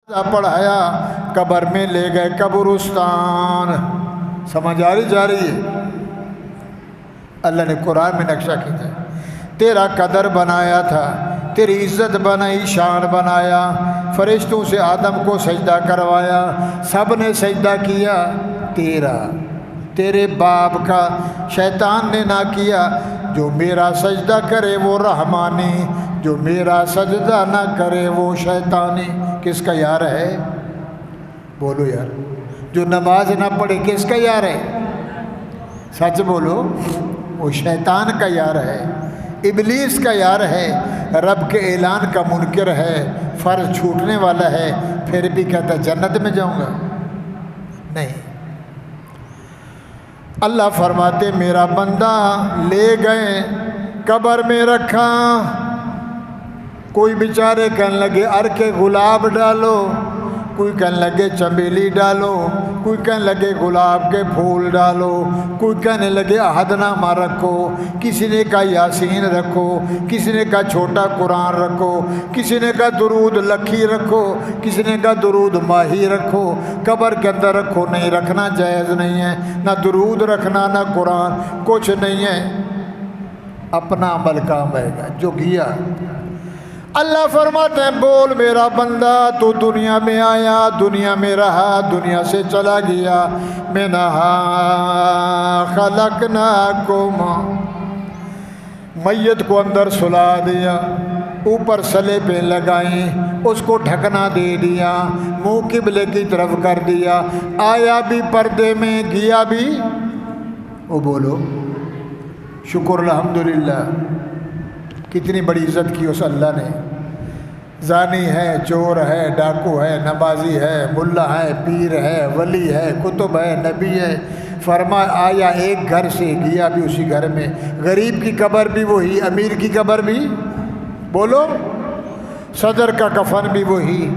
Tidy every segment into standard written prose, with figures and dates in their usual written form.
پڑھایا قبر میں لے گئے قبرستان. سمجھ آ رہی جا رہی ہے؟ اللہ نے قرآن میں نقشہ کھینچا. تیرا قدر بنایا تھا، تیری عزت بنائی، شان بنایا، فرشتوں سے آدم کو سجدہ کروایا، سب نے سجدہ کیا، تیرے باپ کا شیطان نے نہ کیا. جو میرا سجدہ کرے وہ رحمانی، جو میرا سجدہ نہ کرے وہ شیطانی. کس کا یار ہے؟ بولو یار. جو نماز نہ پڑھے کس کا یار ہے؟ سچ بولو. وہ شیطان کا یار ہے، ابلیس کا یار ہے، رب کے اعلان کا منکر ہے، فرض چھوٹنے والا ہے، پھر بھی کہتا جنت میں جاؤں گا. نہیں. اللہ فرماتے میرا بندہ لے گئے قبر میں رکھا. کوئی بیچارے کہنے لگے ارکے گلاب ڈالو، کوئی کہنے لگے چمیلی ڈالو، کوئی کہنے لگے گلاب کے پھول ڈالو، کوئی کہنے لگے عہد نامہ رکھو، کسی نے کہا یاسین رکھو، کسی نے کہا چھوٹا قرآن رکھو، کسی نے کہا درود لکھی رکھو، کسی نے کہا درود ماہی رکھو. قبر کے اندر رکھو. نہیں رکھنا جائز نہیں ہے، نہ درود رکھنا نہ قرآن، کچھ نہیں ہے. اپنا عمل کام آئے گا جو کیا. اللہ فرماتے ہیں بول میرا بندہ تو دنیا میں آیا، دنیا میں رہا، دنیا سے چلا گیا. منہا خلقناکم، میت کو اندر سلا دیا، اوپر سلیبیں لگائیں، اس کو ڈھکنا دے دیا، منہ قبلے کی طرف کر دیا، آیا بھی پردے میں، گیا بھی. وہ بولو شکر الحمدللہ. کتنی بڑی عزت کی اس اللہ نے. زانی ہے، چور ہے، ڈاکو ہے، نمازی ہے، ملا ہے، پیر ہے، ولی ہے، کتب ہے، نبی ہے. فرما آیا ایک گھر سے، گیا بھی اسی گھر میں. غریب کی قبر بھی وہی، امیر کی قبر بھی. بولو. صدر کا کفن بھی وہی،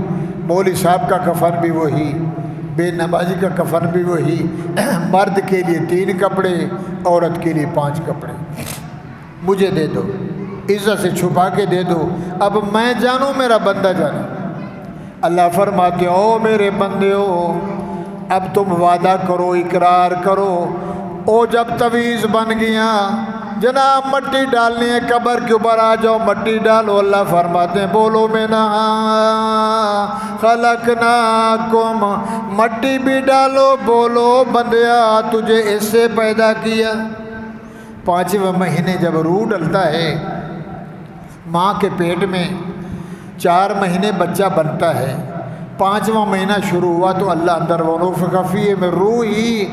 مولوی صاحب کا کفن بھی وہی، بے نمازی کا کفن بھی وہی. مرد کے لیے 3 کپڑے، عورت کے لیے 5 کپڑے. مجھے دے دو، عزت سے چھپا کے دے دو. اب میں جانوں میرا بندہ جانے. اللہ فرماتے او میرے بندے ہو، اب تم وعدہ کرو، اقرار کرو. او جب تعویذ بن گیا، جناب مٹی ڈالنی ہے قبر کے اوپر، آ جاؤ مٹی ڈالو. اللہ فرماتے ہیں بولو منہا خلقناکم، مٹی بھی ڈالو. بولو بندیا تجھے اس سے پیدا کیا. 5ویں مہینے جب روح ڈلتا ہے ماں کے پیٹ میں، 4 مہینے بچہ بنتا ہے. 5واں مہینہ شروع ہوا تو اللہ اندر ونفخ فیہ میں روح ہی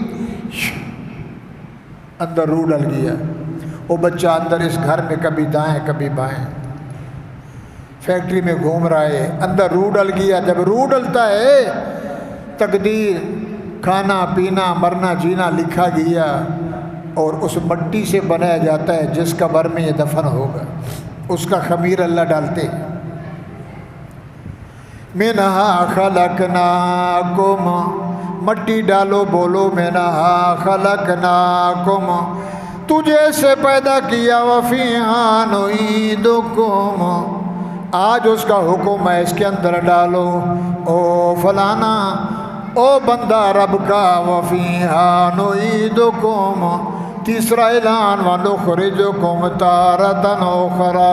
اندر روح ڈل گیا. وہ بچہ اندر اس گھر میں کبھی دائیں کبھی بائیں، فیکٹری میں گھوم رہا ہے، اندر روح ڈل گیا. جب روح ڈلتا ہے تقدیر، کھانا پینا مرنا جینا لکھا گیا، اور اس مٹی سے بنایا جاتا ہے جس قبر میں یہ دفن ہوگا. اس کا خمیر اللہ ڈالتے ہیں. منہا خلقناکم، مٹی ڈالو. بولو منہا خلقناکم، تجھے سے پیدا کیا. وفیہا نعیدکم، آج اس کا حکم ہے اس کے اندر ڈالو. او فلانا، او بندہ رب کا. وفیہا نعیدکم، تیسرا اعلان ونخرجکم تارۃ اخری،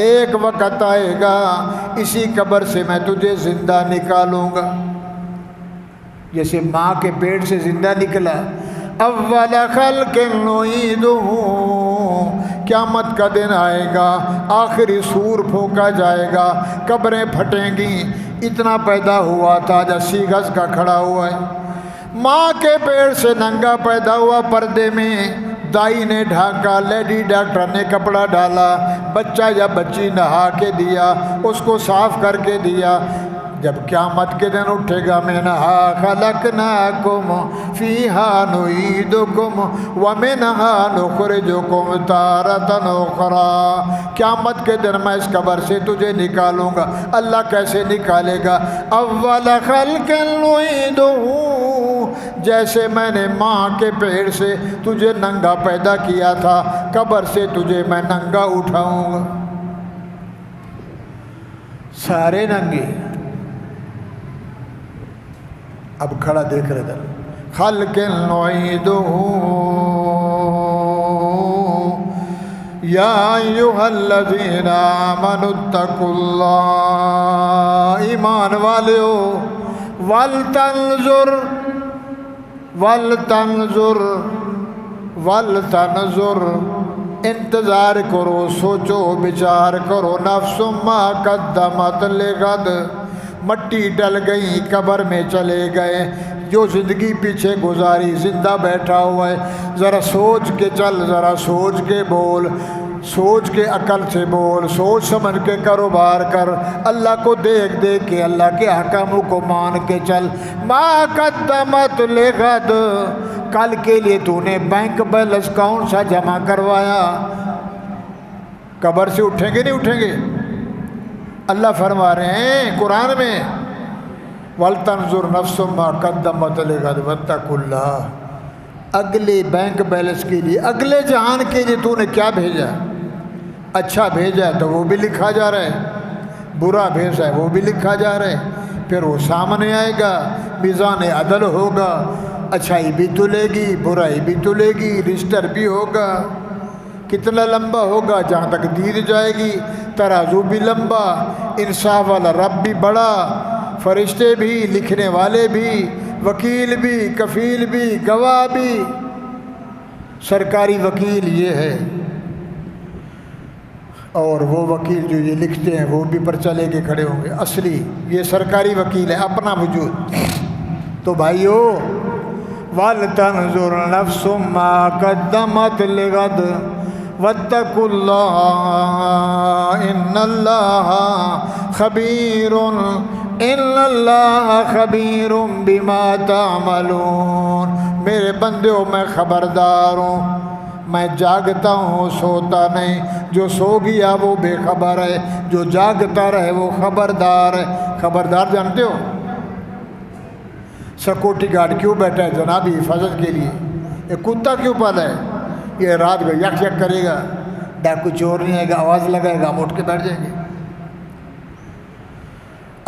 ایک وقت آئے گا اسی قبر سے میں تجھے زندہ نکالوں گا. جیسے ماں کے پیٹ سے زندہ نکلا. اول خلق نعیدہ، قیامت کا دن آئے گا، آخری سور پھونکا جائے گا، قبریں پھٹیں گی. اتنا پیدا ہوا تھا، 80 گز کا کھڑا ہوا ہے. ماں کے پیڑ سے ننگا پیدا ہوا، پردے میں دائی نے ڈھانکا، لیڈی ڈاکٹر نے کپڑا ڈالا، بچہ یا بچی نہا کے دیا، اس کو صاف کر کے دیا. جب قیامت کے دن اٹھے گا منہا خلقناکم فیہا نعیدکم ومنہا نخرجکم تارۃ اخری، قیامت کے دن میں اس قبر سے تجھے نکالوں گا. اللہ کیسے نکالے گا؟ اول خلق نعیدہ، جیسے میں نے ماں کے پیڑ سے تجھے ننگا پیدا کیا تھا، قبر سے تجھے میں ننگا اٹھاؤں گا. سارے ننگے. اب کھڑا دیکھ رہے در خلق نعیدہ یا ایھا الذین آمنوا اتقوا اللہ، ایمان والیو، ولتنظر انتظار کرو، سوچو بچار کرو، نفس ما قدمت لغد، مٹی ڈل گئی قبر میں چلے گئے، جو زندگی پیچھے گزاری زندہ بیٹھا ہوا ہے، ذرا سوچ کے چل، ذرا سوچ کے بول، سوچ کے عقل سے بول، سوچ سمجھ کے کاروبار کر، اللہ کو دیکھ دیکھ کے، اللہ کے احکاموں کو مان کے چل۔ ما قدمت لغد، کل کے لیے تو نے بینک بیلنس کون سا جمع کروایا؟ قبر سے اٹھیں گے نہیں اٹھیں گے؟ اللہ فرما رہے ہیں قرآن میں وَلْتَنْظُرْ نَفْسٌ مَا قَدَّمَتْ لِغَدٍ وَاتَّقُوا اللَّهَ، اگلے بینک بیلنس کے لیے، اگلے جہان کے لیے تو نے کیا بھیجا؟ اچھا بھیجا ہے تو وہ بھی لکھا جا رہا ہے، برا بھیجا ہے وہ بھی لکھا جا رہا ہے، پھر وہ سامنے آئے گا، میزان عدل ہوگا، اچھائی بھی تلے گی، برائی بھی تلے گی، رجسٹر بھی ہوگا، کتنا لمبا ہوگا جہاں تک دید جائے گی، ترازو بھی لمبا، انصاف والا رب بھی بڑا، فرشتے بھی، لکھنے والے بھی، وکیل بھی، کفیل بھی، گواہ بھی۔ سرکاری وکیل یہ ہے، اور وہ وکیل جو یہ لکھتے ہیں وہ بھی پرچہ لے کے کھڑے ہوں گے، اصلی یہ سرکاری وکیل ہے، اپنا وجود۔ تو بھائیو وَلْتَنْظُرْ نَفْسٌ مَا قَدَّمَتْ لِغَدٍ وَاتَّقُوا اللَّهَ إِنَّ اللَّهَ خَبِيرٌ بِمَا تَعْمَلُونَ۔ میرے بندیوں میں خبردار ہوں، میں جاگتا ہوں سوتا نہیں، جو سو گیا وہ بے خبر ہے، جو جاگتا رہے وہ خبردار ہے۔ خبردار جانتے ہو؟ سیکورٹی گارڈ کیوں بیٹھا ہے؟ جنابی حفاظت کے لیے۔ یہ کتا کیوں پالا ہے؟ یہ رات کو یک یک کرے گا، ڈاکو چور نہیں آئے گا، آواز لگائے گا، ہم اٹھ کے بیٹھ جائیں گے۔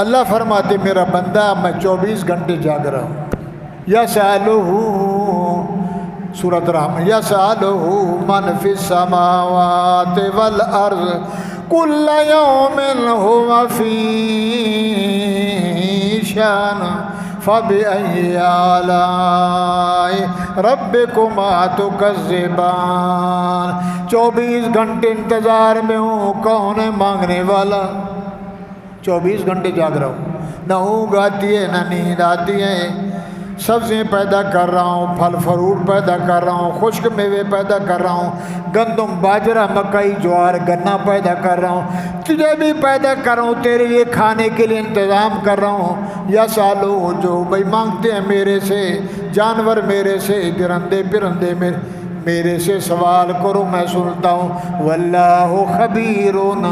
اللہ فرماتے میرا بندہ میں 24 گھنٹے جاگ رہا ہوں۔ یسألہ سورۃ رحم، یسألہ من فی السماوات والارض کل یوم هو فی شان فَبِأَيِّ آلَاءِ رَبِّكُمَا تُكَذِّبَانِ۔ 24 گھنٹے انتظار میں ہوں، کون ہے مانگنے والا؟ 24 گھنٹے جاگ رہا ہوں، نہ اونگ آتی ہے نہ نیند آتی ہے، سبزیاں پیدا کر رہا ہوں، پھل فروٹ پیدا کر رہا ہوں، خشک میوے پیدا کر رہا ہوں، گندم باجرہ مکئی جوار گنا پیدا کر رہا ہوں، تجھے بھی پیدا کر رہا ہوں، تیرے لیے کھانے کے لیے انتظام کر رہا ہوں۔ یا سالو جو بھائی مانگتے ہیں میرے سے، جانور میرے سے، درندے پرندے میرے سے سوال کرو، میں سنتا ہوں۔ واللہ خبیرون،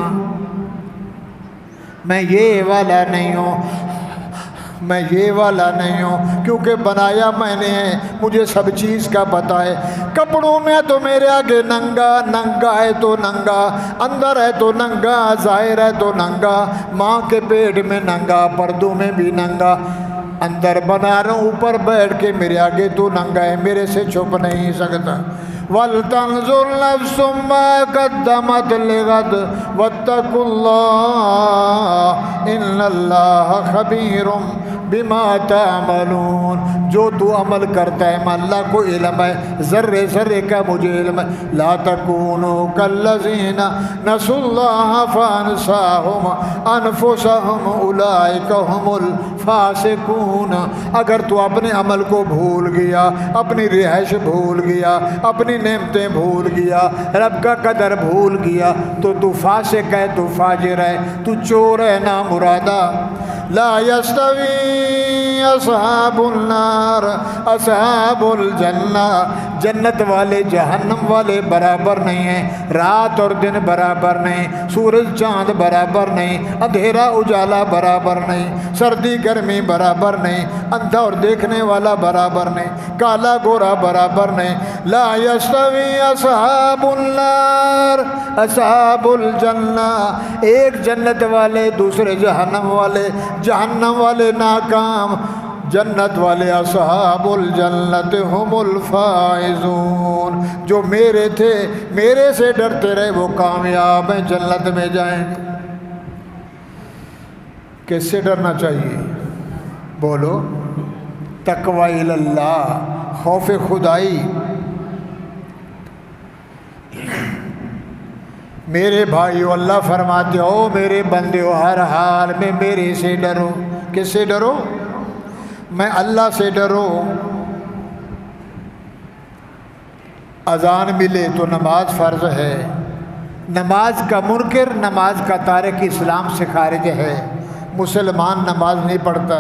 میں یہ والا نہیں ہوں، میں یہ والا نہیں ہوں، کیونکہ بنایا میں نے ہے، مجھے سب چیز کا پتہ ہے۔ کپڑوں میں تو میرے آگے ننگا، ننگا ہے تو ننگا، اندر ہے تو ننگا، ظاہر ہے تو ننگا، ماں کے پیٹ میں ننگا، پردوں میں بھی ننگا، اندر بنا رہا ہوں، اوپر بیٹھ کے میرے آگے تو ننگا ہے، میرے سے چھپ نہیں سکتا۔ وَلْتَنْظُرْ نَفْسٌ مَا قَدَّمَتْ لِغَدٍ وَاتَّقُوا اللَّهَ إِنَّ اللَّهَ خَبِيرٌ بِمَا تَعْمَلُونَ۔ جو تو عمل کرتا ہے میں اللہ کو علم ہے، ذرے ذرے کا مجھے علم ہے۔ لا تکونوا کالذین نسوا اللہ فانساہم انفسہم اولئک ھم الفاسقون۔ اگر تو اپنے عمل کو بھول گیا، اپنی رہائش بھول گیا، اپنی نعمتیں بھول گیا، رب کا قدر بھول گیا، تو فاسق ہے، تو فاجر ہے، تو چور ہے، نامرادہ۔ لا یستوی اصحاب النار اصحاب الجنہ، جنت والے جہنم والے برابر نہیں ہیں، رات اور دن برابر نہیں، سورج چاند برابر نہیں، اندھیرا اجالا برابر نہیں، سردی گرمی برابر نہیں، اندھا اور دیکھنے والا برابر نہیں، کالا گورا برابر نہیں۔ لا یستوی اصحاب النار اصحاب الجنہ، ایک جنت والے دوسرے جہنم والے، جہنم والے ناکام، جنت والے اصحاب الجنت هم الفائزون، جو میرے تھے، میرے سے ڈرتے رہے، وہ کامیاب ہیں، جنت میں جائیں گے۔ کس سے ڈرنا چاہیے؟ بولو، تقوی اللہ، خوف خدائی۔ میرے بھائیو، اللہ فرماتے ہو میرے بندے ہر حال میں میرے سے ڈرو۔ کس سے ڈرو؟ میں اللہ سے ڈرو۔ اذان ملے تو نماز فرض ہے، نماز کا منکر، نماز کا تارک اسلام سے خارج ہے، مسلمان نماز نہیں پڑھتا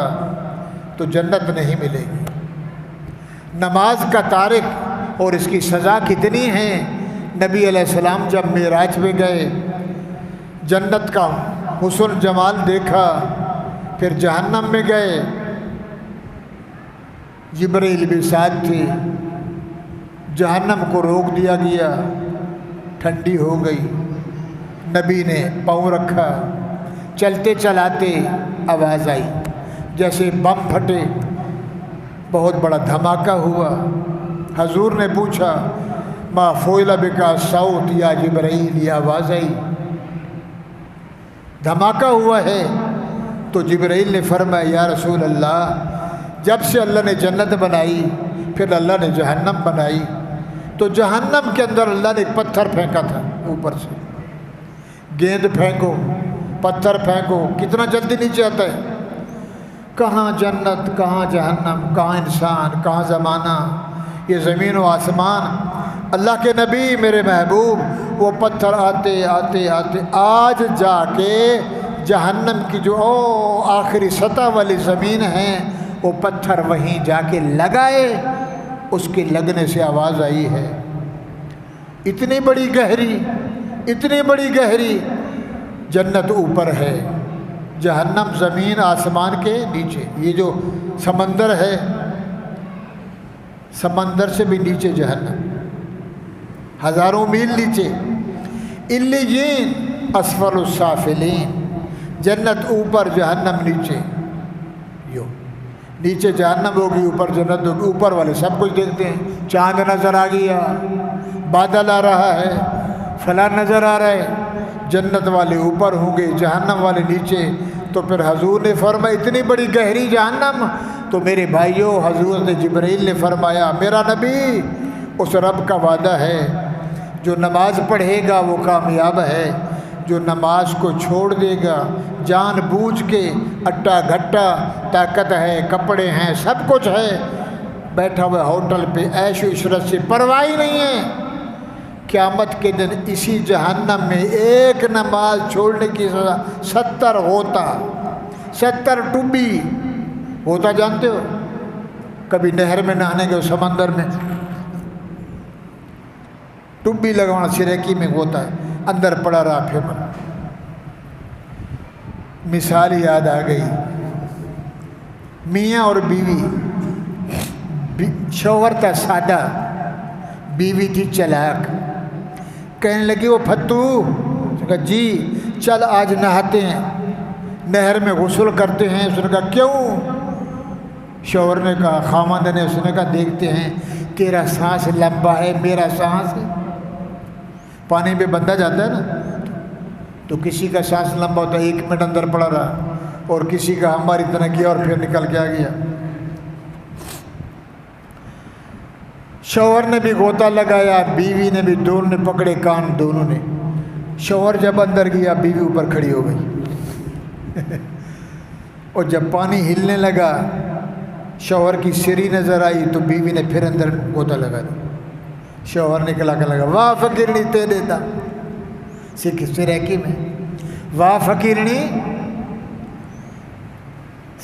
تو جنت نہیں ملے گی۔ نماز کا تارک، اور اس کی سزا کتنی ہے۔ نبی علیہ السلام جب معراج میں گئے، جنت کا حسن جمال دیکھا، پھر جہنم میں گئے، جبرائیل بھی ساتھ تھے، جہنم کو روک دیا گیا، ٹھنڈی ہو گئی، نبی نے پاؤں رکھا، چلتے چلاتے آواز آئی جیسے بم پھٹے، بہت بڑا دھماکہ ہوا۔ حضور نے پوچھا ما فعل بکا صوت یا جبرائیل، یہ آواز آئی، دھماکہ ہوا ہے۔ تو جبرائیل نے فرمایا یا رسول اللہ، جب سے اللہ نے جنت بنائی، پھر اللہ نے جہنم بنائی، تو جہنم کے اندر اللہ نے ایک پتھر پھینکا تھا اوپر سے، گیند پھینکو، پتھر پھینکو، کتنا جلدی نیچے آتا ہے۔ کہاں جنت، کہاں جہنم، کہاں انسان، کہاں زمانہ، یہ زمین و آسمان۔ اللہ کے نبی میرے محبوب، وہ پتھر آتے آتے آتے آج جا کے جہنم کی جو آخری سطح والی زمین ہے، وہ پتھر وہیں جا کے لگائے، اس کے لگنے سے آواز آئی ہے۔ اتنی بڑی گہری، اتنی بڑی گہری، جنت اوپر ہے، جہنم زمین آسمان کے نیچے۔ یہ جو سمندر ہے، سمندر سے بھی نیچے جہنم، ہزاروں میل نیچے۔ علیین اسفل السافلین، جنت اوپر جہنم نیچے، یوں نیچے جہنم ہوگی، اوپر جنت ہوگی۔ اوپر والے سب کچھ دیکھتے ہیں، چاند نظر آ گیا، بادل آ رہا ہے، فلاں نظر آ رہا ہے۔ جنت والے اوپر ہوں گے، جہنم والے نیچے۔ تو پھر حضور نے فرمایا اتنی بڑی گہری جہنم، تو میرے بھائیوں، حضور جبرائیل نے فرمایا میرا نبی، اس رب کا وعدہ ہے جو نماز پڑھے گا وہ کامیاب ہے، جو نماز کو چھوڑ دے گا جان بوجھ کے، اٹا گھٹا، طاقت ہے، کپڑے ہیں، سب کچھ ہے، بیٹھا ہوا ہوٹل پہ عیش و عشرت سے پرواہ ہی نہیں ہے، قیامت کے دن اسی جہنم میں ایک نماز چھوڑنے کی سزا 70 ہوتا، 70 ٹبی ہوتا، جانتے ہو؟ کبھی نہر میں نہانے گئے، سمندر میں ٹبی لگوانا، سریکی میں ہوتا ہے، اندر پڑا رہا، پھر مثال یاد آ گئی، میاں اور بیوی، شوہر تھا سادہ، بیوی تھی چلاک، کہنے لگی وہ پھتو، کہا جی چل آج نہاتے ہیں، نہر میں غسل کرتے ہیں۔ اس نے کہا کیوں؟ شوہر نے کہا، خاوند نے، اس نے کہا دیکھتے ہیں تیرا سانس لمبا ہے، میرا سانس پانی پہ بندھا جاتا ہے نا، تو کسی کا سانس لمبا ہوتا ہے 1 منٹ اندر پڑا رہا، اور کسی کا ہماری طرح کیا اور پھر نکل کے آ گیا۔ شوہر نے بھی غوطہ لگایا، بیوی نے بھی، دونوں نے پکڑے کان، دونوں نے۔ شوہر جب اندر گیا، بیوی اوپر کھڑی ہو گئی، اور جب پانی ہلنے لگا، شوہر کی سری نظر آئی تو بیوی نے پھر اندر غوطہ لگا دیا۔ شوہر نکلا کہ لگا واہ فقیرنی تے دیتا، سکھ سریکی میں واہ فقیرنی،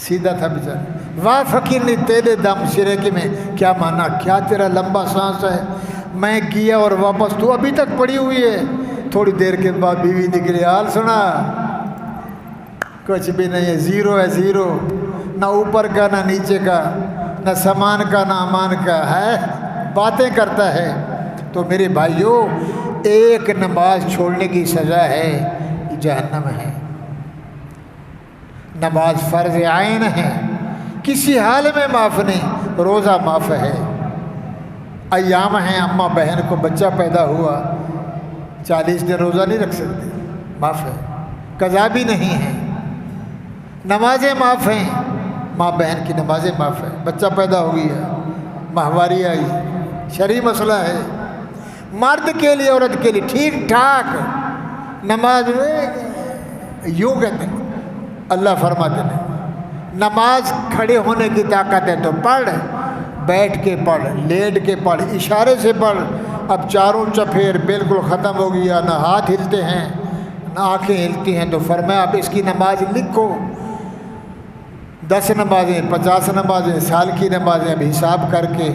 سیدھا تھا بیچارہ، واہ فقیرنی تیرے دم، سریکی میں کیا مانا، کیا تیرا لمبا سانس ہے، میں کیا اور واپس تو ابھی تک پڑی ہوئی ہے۔ تھوڑی دیر کے بعد بیوی نکلی، حال سنا، کچھ بھی نہیں ہے، زیرو ہے، زیرو، نہ اوپر کا نہ نیچے کا، نہ سامان کا نہ امان کا ہے، باتیں کرتا ہے۔ تو میرے بھائیوں، ایک نماز چھوڑنے کی سزا ہے جہنم ہے۔ نماز فرض عین ہے، کسی حال میں معاف نہیں، روزہ معاف ہے۔ ایام ہیں، اماں بہن کو بچہ پیدا ہوا 40 دن روزہ نہیں رکھ سکتے، معاف ہے۔ قضا بھی نہیں ہے، نمازیں معاف ہیں، ماں بہن کی نمازیں معاف ہے۔ بچہ پیدا ہو گیا، ماہواری آئی، شرعی مسئلہ ہے، مرد کے لیے عورت کے لیے ٹھیک ٹھاک نماز یوں کہتے ہیں، اللہ فرماتے ہیں نماز کھڑے ہونے کی طاقت ہے تو پڑھ، بیٹھ کے پڑھ، لیٹ کے پڑھ، اشارے سے پڑھ۔ اب چاروں چفیر بالکل ختم ہو گیا، نہ ہاتھ ہلتے ہیں نہ آنکھیں ہلتی ہیں، تو فرمایا اب اس کی نماز لکھو، 10 نمازیں، 50 نمازیں، سال کی نمازیں، اب حساب کر کے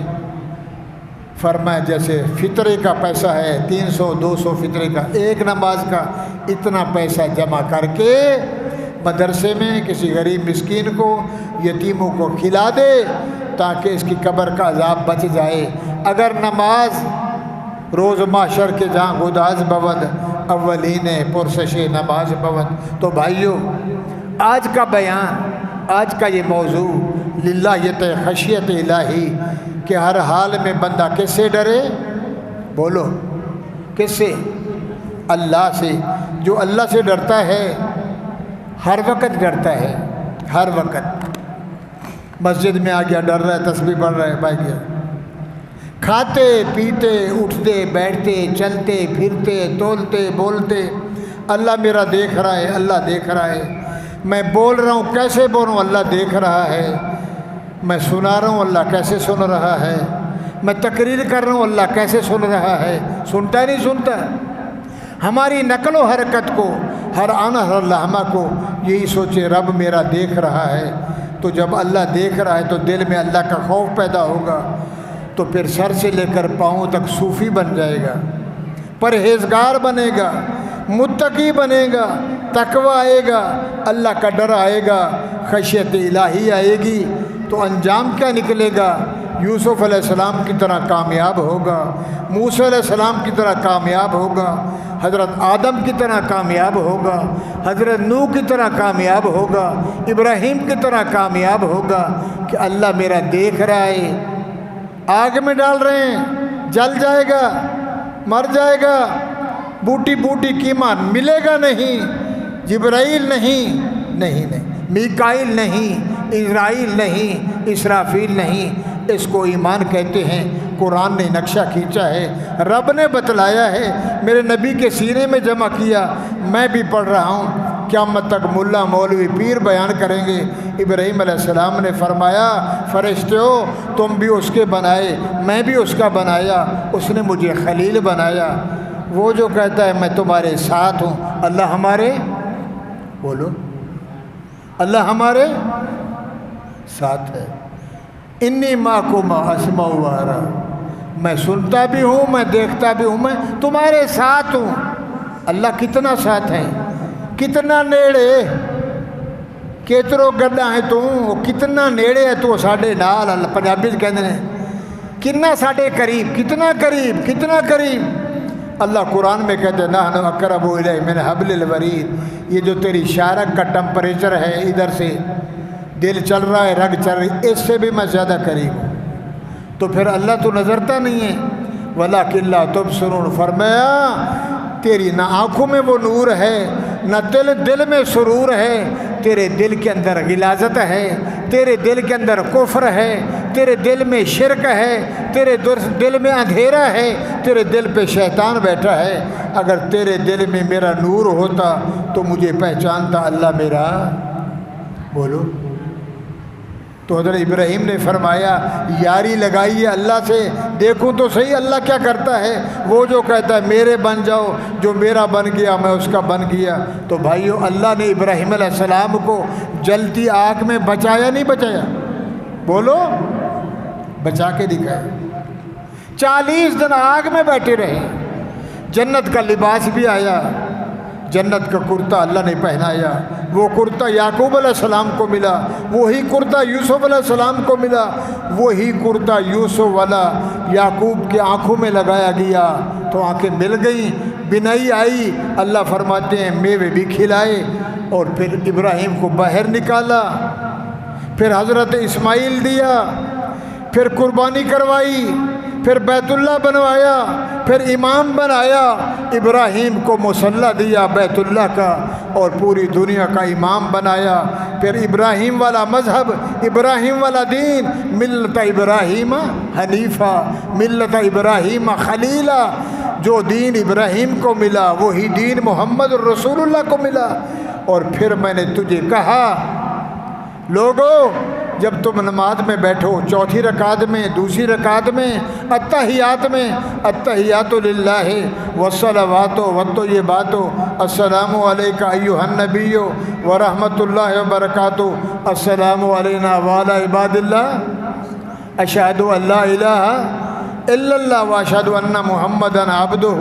فرمایا جیسے فطرے کا پیسہ ہے 300 200 فطرے کا، ایک نماز کا اتنا پیسہ جمع کر کے مدرسے میں کسی غریب مسکین کو، یتیموں کو کھلا دے تاکہ اس کی قبر کا عذاب بچ جائے۔ اگر نماز روز معاشر کے جہاں گداز بود اولین پرسش نماز بود، تو بھائیو آج کا بیان، آج کا یہ موضوع للہیت خشیت الہی کہ ہر حال میں بندہ کس سے ڈرے؟ بولو کس سے؟ اللہ سے۔ جو اللہ سے ڈرتا ہے ہر وقت ڈرتا ہے، ہر وقت۔ مسجد میں آ گیا ڈر رہا ہے، تسبیح پڑھ رہا ہے، بھائی گیا، کھاتے پیتے اٹھتے بیٹھتے چلتے پھرتے تولتے بولتے اللہ میرا دیکھ رہا ہے، اللہ دیکھ رہا ہے۔ میں بول رہا ہوں کیسے بولوں، اللہ دیکھ رہا ہے۔ میں سنا رہا ہوں، اللہ کیسے سن رہا ہے۔ میں تقریر کر رہا ہوں، اللہ کیسے سن رہا ہے۔ سنتا نہیں سنتا؟ ہماری نقل و حرکت کو، ہر آنا ہر لمحہ کو یہی سوچے رب میرا دیکھ رہا ہے۔ تو جب اللہ دیکھ رہا ہے تو دل میں اللہ کا خوف پیدا ہوگا، تو پھر سر سے لے کر پاؤں تک صوفی بن جائے گا، پرہیزگار بنے گا، متقی بنے گا، تقوی آئے گا، اللہ کا ڈر آئے گا، خشیت الہی آئے گی۔ تو انجام کیا نکلے گا؟ یوسف علیہ السلام کی طرح کامیاب ہوگا، موسیٰ علیہ السلام کی طرح کامیاب ہوگا، حضرت آدم کی طرح کامیاب ہوگا، حضرت نوح کی طرح کامیاب ہوگا، ابراہیم کی طرح کامیاب ہوگا کہ اللہ میرا دیکھ رہا ہے۔ آگ میں ڈال رہے ہیں، جل جائے گا، مر جائے گا، بوٹی بوٹی قیمت ملے گا نہیں، جبرائیل نہیں، میکائیل نہیں، اسرائیل نہیں، اسرافیل نہیں۔ اس کو ایمان کہتے ہیں۔ قرآن نے نقشہ کھینچا ہے، رب نے بتلایا ہے، میرے نبی کے سینے میں جمع کیا، میں بھی پڑھ رہا ہوں۔ قیامت تک ملا مولوی پیر بیان کریں گے۔ ابراہیم علیہ السلام نے فرمایا فرشتو تم بھی اس کے بنائے، میں بھی اس کا بنایا، اس نے مجھے خلیل بنایا۔ وہ جو کہتا ہے میں تمہارے ساتھ ہوں، اللہ ہمارے، بولو اللہ ہمارے ساتھ ہے۔ انی معکم اسمع و ارى، میں سنتا بھی ہوں، میں دیکھتا بھی ہوں، میں تمہارے ساتھ ہوں۔ اللہ کتنا ساتھ ہے، کتنا نیڑے، کیترو گڈا ہے تو کتنا نیڑے ہے تو ساڈے نال۔ اللہ پنجابی کہتے ہیں کتنا ساڈے قریب، کتنا قریب، کتنا قریب۔ اللہ قرآن میں کہتے ہیں نحن اقرب الیہ من حبل الورید، یہ جو تیری شارک کا ٹمپریچر ہے، ادھر سے دل چل رہا ہے، رگ چل رہی، اس سے بھی میں زیادہ قریب ہوں۔ تو پھر اللہ تو نظرتا نہیں ہے؟ وَلَٰكِن لَا تُبْصِرُونَ، فرمایا تیری نہ آنکھوں میں وہ نور ہے، نہ دل میں سرور ہے، تیرے دل کے اندر غلاظت ہے، تیرے دل کے اندر کفر ہے، تیرے دل میں شرک ہے، تیرے دل میں اندھیرا ہے، تیرے دل پہ شیطان بیٹھا ہے۔ اگر تیرے دل میں میرا نور ہوتا تو مجھے پہچانتا اللہ میرا، بولو۔ تو حضرت ابراہیم نے فرمایا یاری لگائیے اللہ سے، دیکھوں تو صحیح اللہ کیا کرتا ہے۔ وہ جو کہتا ہے میرے بن جاؤ، جو میرا بن گیا میں اس کا بن گیا۔ تو بھائیو اللہ نے ابراہیم علیہ السلام کو جلتی آگ میں بچایا نہیں بچایا؟ بولو، بچا کے دکھایا۔ 40 دن آگ میں بیٹھے رہے، جنت کا لباس بھی آیا، جنت کا کرتا اللہ نے پہنایا۔ وہ کرتا یعقوب علیہ السلام کو ملا، وہی کرتا یوسف علیہ السلام کو ملا، وہی کرتا یوسف والا یعقوب کی آنکھوں میں لگایا گیا تو آنکھیں مل گئیں، بینائی آئی۔ اللہ فرماتے ہیں میوے بھی کھلائے، اور پھر ابراہیم کو باہر نکالا۔ پھر حضرت اسماعیل دیا، پھر قربانی کروائی، پھر بیت اللہ بنوایا، پھر امام بنایا، ابراہیم کو مصلی دیا بیت اللہ کا اور پوری دنیا کا امام بنایا۔ پھر ابراہیم والا مذہب، ابراہیم والا دین، ملت ابراہیم حنیفہ، ملت ابراہیم خلیلہ، جو دین ابراہیم کو ملا وہی دین محمد رسول اللہ کو ملا۔ اور پھر میں نے تجھے کہا لوگو جب تم نماز میں بیٹھو، چوتھی رکعت میں، دوسری رکعت میں، التحیات میں، التحیات للہ والصلوات والطیبات، السلام علیک ایھا النبی ورحمۃ اللہ وبرکاتہ، السلام علینا وعلی عباد اللہ، اشہد ان لا الہ الا اللہ واشہد ان محمدًا عبدہ،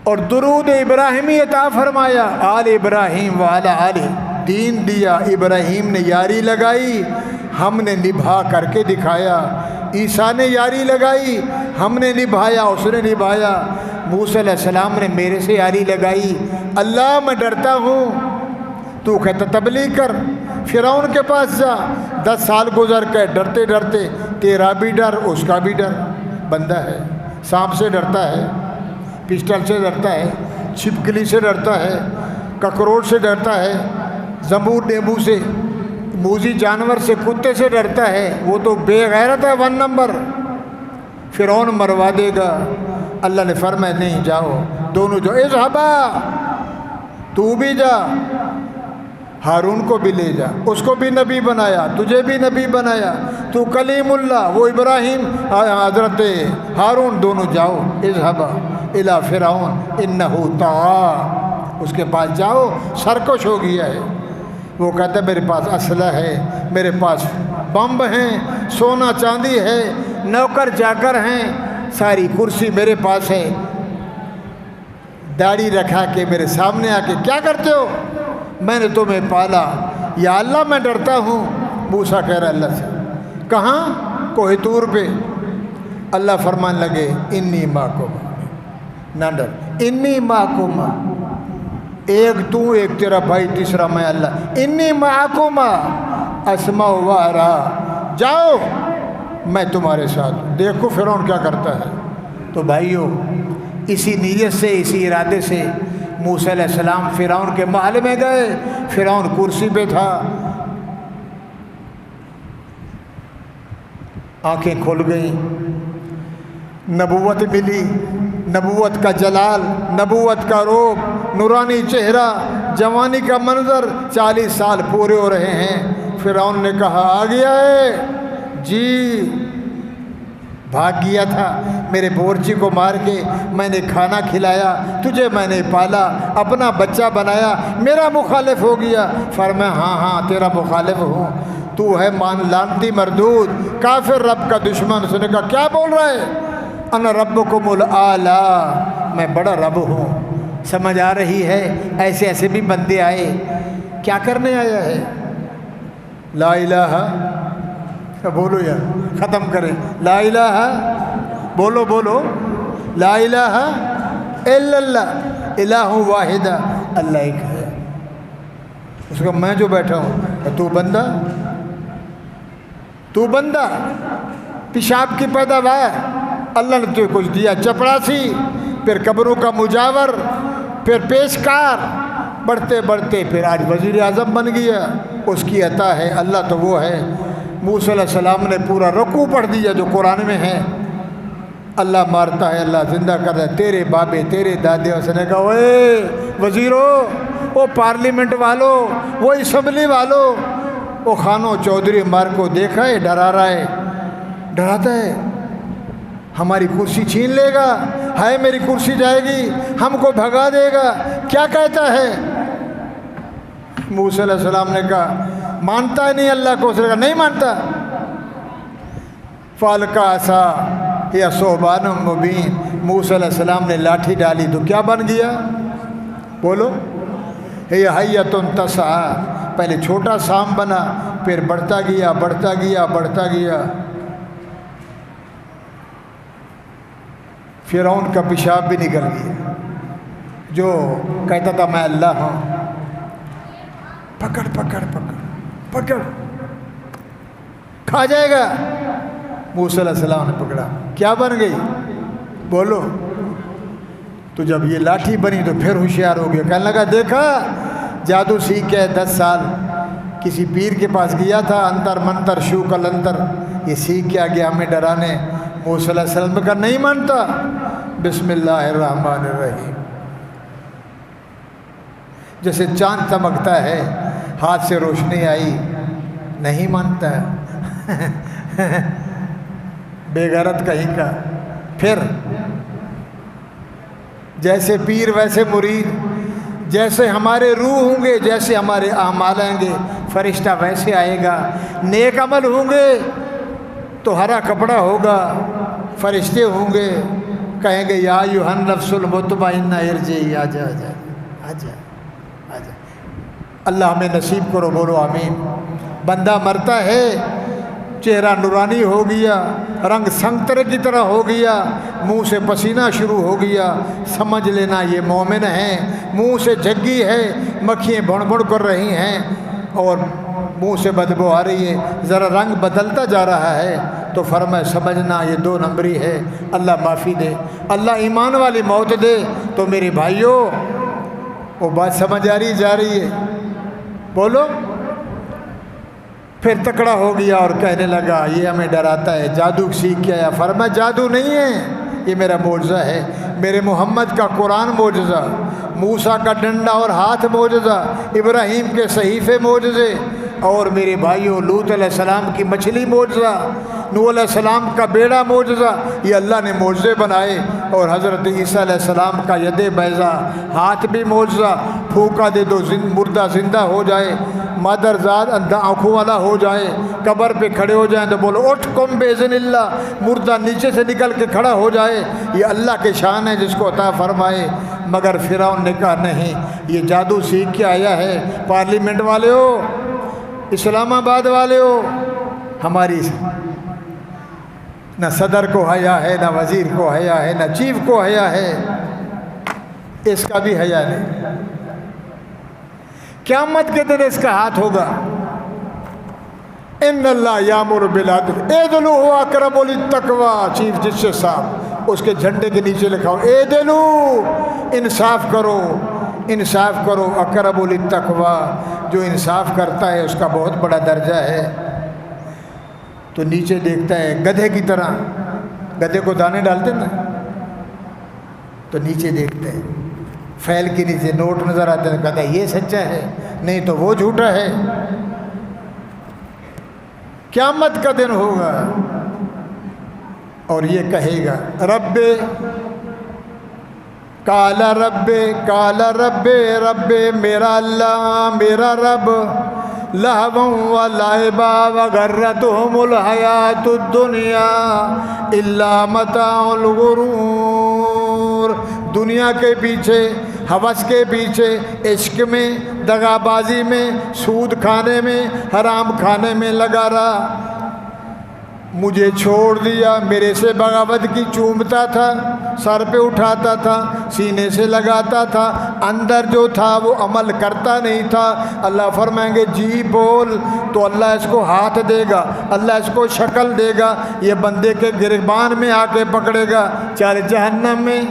اور درود ابراہیمی عطا فرمایا، آل ابراہیم وعلی آلہ، دین دیا، ابراہیم نے یاری لگائی، ہم نے نبھا کر کے دکھایا، عیسیٰ نے یاری لگائی، ہم نے نبھایا، اس نے نبھایا، موسیٰ علیہ السلام نے میرے سے یاری لگائی، اللہ میں ڈرتا ہوں، تو کہتا تبلیغ کر، فرعون کے پاس جا، 10 سال گزر گئے ڈرتے ڈرتے، تیرا بھی ڈر اس کا بھی ڈر، بندہ ہے، سانپ سے ڈرتا ہے، پسٹل سے ڈرتا ہے، چھپکلی سے ڈرتا ہے، ککروچ سے ڈرتا ہے، زنبور نیبو سے، موذی جانور سے، کتے سے ڈرتا ہے، وہ تو بے غیرت ہے 1 نمبر، فرعون مروا دے گا۔ اللہ نے فرمایا نہیں جاؤ، دونوں جو اذهبا، تو بھی جا، ہارون کو بھی لے جا، اس کو بھی نبی بنایا، تجھے بھی نبی بنایا، تو کلیم اللہ، وہ ابراہیم، حضرت ہارون، دونوں جاؤ، اذهبا الی فرعون انہ طغی، اس کے پاس جاؤ، سرکش ہو گیا ہے، وہ کہتا ہے میرے پاس اسلحہ ہے، میرے پاس بمب ہیں، سونا چاندی ہے، نوکر چاکر ہیں، ساری کرسی میرے پاس ہے، داڑھی رکھا کے میرے سامنے آ کے کیا کرتے ہو؟ میں نے تمہیں پالا، یا اللہ میں ڈرتا ہوں۔ موسیٰ کہہ رہا اللہ سے، کہاں؟ کوہ طور پہ۔ اللہ فرمان لگے انی معکم، نہ ڈر، انی معکم، ایک تو، ایک تیرا بھائی، تیسرا میں اللہ، انی معکم اسمع و ارا، جاؤ میں تمہارے ساتھ، دیکھو فرعون کیا کرتا ہے۔ تو بھائیو اسی نیت سے، اسی ارادے سے موسیٰ علیہ السلام فرعون کے محل میں گئے، فرعون کرسی پہ تھا، آنکھیں کھل گئیں، نبوت ملی، نبوت کا جلال، نبوت کا روب، نورانی چہرہ، جوانی کا منظر، 40 سال پورے ہو رہے ہیں۔ فرعون نے کہا آ گیا ہے؟ جی، بھاگ گیا تھا، میرے بورچی کو مار کے میں نے کھانا کھلایا، تجھے میں نے پالا، اپنا بچہ بنایا، میرا مخالف ہو گیا۔ فرمایا ہاں ہاں تیرا مخالف ہوں، تو ہے لعنتی مردود، کافر، رب کا دشمن۔ اس نے کہا کیا بول رہا ہے؟ انا ربکم الاعلی، میں بڑا رب ہوں۔ سمجھ آ رہی ہے؟ ایسے ایسے بھی بندے آئے، کیا کرنے آیا ہے؟ لا الہ، بولو یار، ختم کریں، لا الہ، بولو بولو، لا الہ الا اللہ، الہ واحد، اللہ ایک ہے۔ اس کا میں جو بیٹھا ہوں، تو بندہ، تو بندہ، پیشاب کی پیداوار، اللہ نے تجھے کچھ دیا، چپڑاسی، پھر قبروں کا مجاور، پھر پیشکار، بڑھتے بڑھتے پھر آج وزیر اعظم بن گیا۔ اس کی عطا ہے، اللہ تو وہ ہے۔ موسیٰ علیہ السلام نے پورا رکوع پڑھ دیا جو قرآن میں ہے، اللہ مارتا ہے، اللہ زندہ کرتا ہے، تیرے بابے، تیرے دادے۔ اس نے کہا اوے وزیروں، وہ پارلیمنٹ والوں، وہ اسمبلی والوں، وہ خانوں چودھری ہمارے کو دیکھا ہے، ڈرا رہا ہے، ڈراتا ہے، ہماری کرسی چھین لے گا، ہائے میری کرسی جائے گی، ہم کو بھگا دے گا، کیا کہتا ہے؟ موسیٰ علیہ السلام نے کہا مانتا ہے نہیں اللہ کو؟ اس نے کہا نہیں مانتا۔ فَأَلْقَىٰ عَصَاهُ هِیَ ثُعْبَانٌ مُّبِینٌ، موسیٰ علیہ السلام نے لاٹھی ڈالی تو کیا بن گیا؟ بولو، هِیَ حَیَّةٌ تَسْعَىٰ، پہلے چھوٹا سام بنا، پھر بڑھتا گیا، بڑھتا گیا، بڑھتا گیا۔ فرعون کا پیشاب بھی نکل گیا، جو کہتا تھا میں اللہ ہوں، پکڑ پکڑ پکڑ پکڑ کھا جائے گا. موسیٰ علیہ السلام نے پکڑا. کیا بن گئی؟ بولو. تو جب یہ لاٹھی بنی تو پھر ہوشیار ہو گیا. کہنے لگا دیکھا جادو سیکھ کے 10 سال کسی پیر کے پاس گیا تھا, انتر منتر شو کلنتر یہ سیکھ کے آگے ہمیں ڈرانے. موسیٰ علیہ السلام کا نہیں مانتا. بسم اللہ الرحمن الرحیم. جیسے چاند چمکتا ہے, ہاتھ سے روشنی آئی, نہیں مانتا ہے. بے غیرت کہیں کا. پھر جیسے پیر ویسے مرید, جیسے ہمارے روح ہوں گے جیسے ہمارے اعمال آئیں گے, فرشتہ ویسے آئے گا. نیک عمل ہوں گے تو ہرا کپڑا ہوگا, فرشتے ہوں گے کہیں گے یا ایھا النفس المطمئنہ ارجعی, آجا آجا آجا آجا. اللہ ہمیں نصیب کرو, بولو آمین. بندہ مرتا ہے, چہرہ نورانی ہو گیا, رنگ سنگترے کی طرح ہو گیا, منہ سے پسینہ شروع ہو گیا, سمجھ لینا یہ مومن ہیں. منہ سے جھگی ہے, مکھیاں بڑ بڑ کر رہی ہیں اور منہ سے بدبو آ رہی ہے, ذرا رنگ بدلتا جا رہا ہے تو فرمائے سمجھنا یہ 2 نمبری ہے. اللہ معافی دے, اللہ ایمان والی موت دے. تو میرے بھائیوں وہ بات سمجھ آ رہی جا رہی ہے؟ بولو. پھر تکڑا ہو گیا اور کہنے لگا یہ ہمیں ڈراتا ہے, جادو سیکھ کے آیا. فرمایا جادو نہیں ہے, یہ میرا معجزہ ہے. میرے محمد کا قرآن معجزہ, موسیٰ کا ڈنڈا اور ہاتھ معجزہ, ابراہیم کے صحیفے معجزے, اور میرے بھائیوں لوط علیہ السلام کی مچھلی معجزہ, نوح علیہ السلام کا بیڑا معجزہ. یہ اللہ نے معجزے بنائے. اور حضرت عیسیٰ علیہ السلام کا ید بیضا, ہاتھ بھی معجزہ. پھونکا دے دو مردہ زندہ ہو جائے, مادر زاد اندھا آنکھوں والا ہو جائے, قبر پہ کھڑے ہو جائیں تو بولو اٹھ قم باذن اللہ, مردہ نیچے سے نکل کے کھڑا ہو جائے. یہ اللہ کے شان ہے جس کو عطا فرمائے. مگر فرعون نے کہا نہیں, یہ جادو سیکھ کے آیا ہے. پارلیمنٹ والے ہو, اسلام آباد والے ہو, ہماری نہ صدر کو حیا ہے, نہ وزیر کو حیا ہے, نہ چیف کو حیا ہے, اس کا بھی حیا نہیں. قیامت کے دن اس کا ہاتھ ہوگا. ان اللہ یامر بالعدل اعدلوا هو اقرب للتقوی. چیف جسٹس صاحب, اس کے جھنڈے کے نیچے لکھا ہو اعدلوا, انصاف کرو, انصاف کرو. اقرب للتقوی, جو انصاف کرتا ہے اس کا بہت بڑا درجہ ہے. تو نیچے دیکھتا ہے گدھے کی طرح, گدھے کو دانے ڈالتے نا, تو نیچے دیکھتے ہیں فیل کے نیچے نوٹ نظر آتے ہیں. کہتا ہے یہ سچا ہے, نہیں تو وہ جھوٹا ہے. قیامت کا دن ہوگا اور یہ کہے گا رب کالا رب کالا رب رب میرا اللہ میرا رب لہوا و لعبا وغرتہم الحیات الدنیا الا متاع الغرور. دنیا کے پیچھے, ہوس کے پیچھے, عشق میں, دغا بازی میں, سود کھانے میں, حرام کھانے میں لگا رہا. مجھے چھوڑ دیا, میرے سے بغاوت کی چومتا تھا, سر پہ اٹھاتا تھا, سینے سے لگاتا تھا, اندر جو تھا وہ عمل کرتا نہیں تھا. اللہ فرمائیں گے جی بول, تو اللہ اس کو ہاتھ دے گا, اللہ اس کو شکل دے گا, یہ بندے کے گربان میں آ کے پکڑے گا, چل جہنم میں.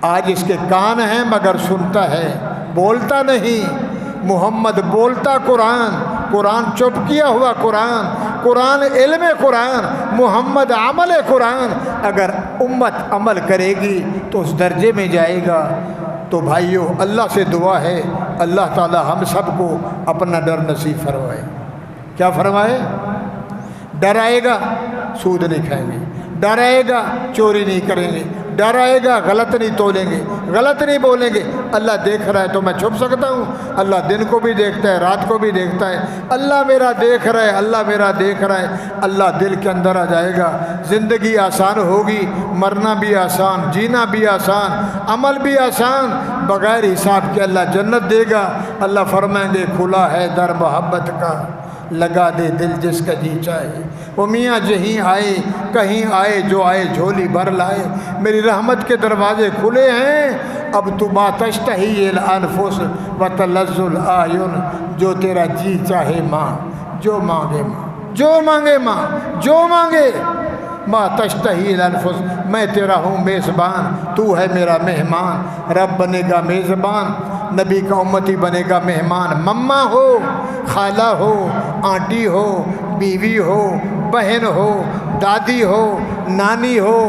آج اس کے کان ہیں مگر سنتا ہے, بولتا نہیں. محمد بولتا قرآن, قرآن چپ کیا ہوا قرآن, قرآن علم قرآن, محمد عمل قرآن. اگر امت عمل کرے گی تو اس درجے میں جائے گا. تو بھائیو اللہ سے دعا ہے اللہ تعالی ہم سب کو اپنا ڈر نصیب فرمائے. کیا فرمائے؟ ڈرائے گا سود نہیں کھائیں گے, ڈرائے گا چوری نہیں کریں گے, ڈرائے گا غلط نہیں تولیں گے, غلط نہیں بولیں گے. اللہ دیکھ رہا ہے تو میں چھپ سکتا ہوں؟ اللہ دن کو بھی دیکھتا ہے, رات کو بھی دیکھتا ہے. اللہ میرا دیکھ رہا ہے, اللہ میرا دیکھ رہا ہے. اللہ دل کے اندر آ جائے گا. زندگی آسان ہوگی, مرنا بھی آسان, جینا بھی آسان, عمل بھی آسان. بغیر حساب کے اللہ جنت دے گا. اللہ فرمائیں گے کھلا ہے در محبت کا, لگا دے دل جس کا جی چاہے، وہ میاں جہیں آئے کہیں آئے، جو آئے جھولی بھر لائے، میری رحمت کے دروازے کھلے ہیں، اب تو ما تشتہی الانفس وتلذ الاعین، جو تیرا جی چاہے ماں، جو مانگے ماں، جو مانگے ماں، جو مانگے ما تشتہی الانفس، میں تیرا ہوں میزبان، تو ہے میرا مہمان، رب بنے گا میزبان، نبی کا امتی بنے گا مہمان، مما ہو، خالہ ہو، آنٹی ہو، بیوی ہو، بہن ہو، دادی ہو، نانی ہو،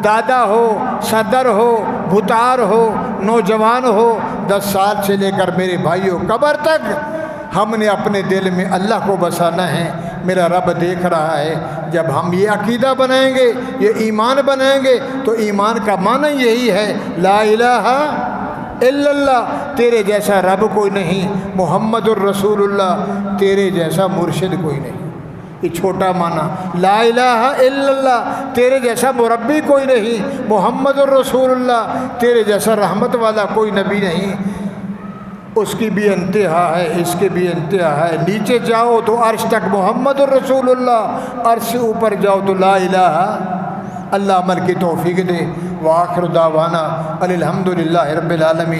دادا ہو، صدر ہو، بھتار ہو، نوجوان ہو، 10 سال سے لے کر میرے بھائیوں قبر تک ہم نے اپنے دل میں اللہ کو بسانا ہے، میرا رب دیکھ رہا ہے۔ جب ہم یہ عقیدہ بنائیں گے، یہ ایمان بنائیں گے، تو ایمان کا معنی یہی ہے لا الہ الا اللہ، تیرے جیسا رب کوئی نہیں، محمد الرسول اللہ، تیرے جیسا مرشد کوئی نہیں، یہ چھوٹا معنی، لا الہ الا اللہ، تیرے جیسا مربی کوئی نہیں، محمد الرسول اللہ، تیرے جیسا رحمت والا کوئی نبی نہیں، اس کی بھی انتہا ہے، اس کے بھی انتہا ہے، نیچے جاؤ تو عرش تک محمد الرسول اللہ، عرش سے اوپر جاؤ تو لا الہ، اللہ عمل کی توفیق دے، وآخر دعوانا الحمدللہ رب العالمین۔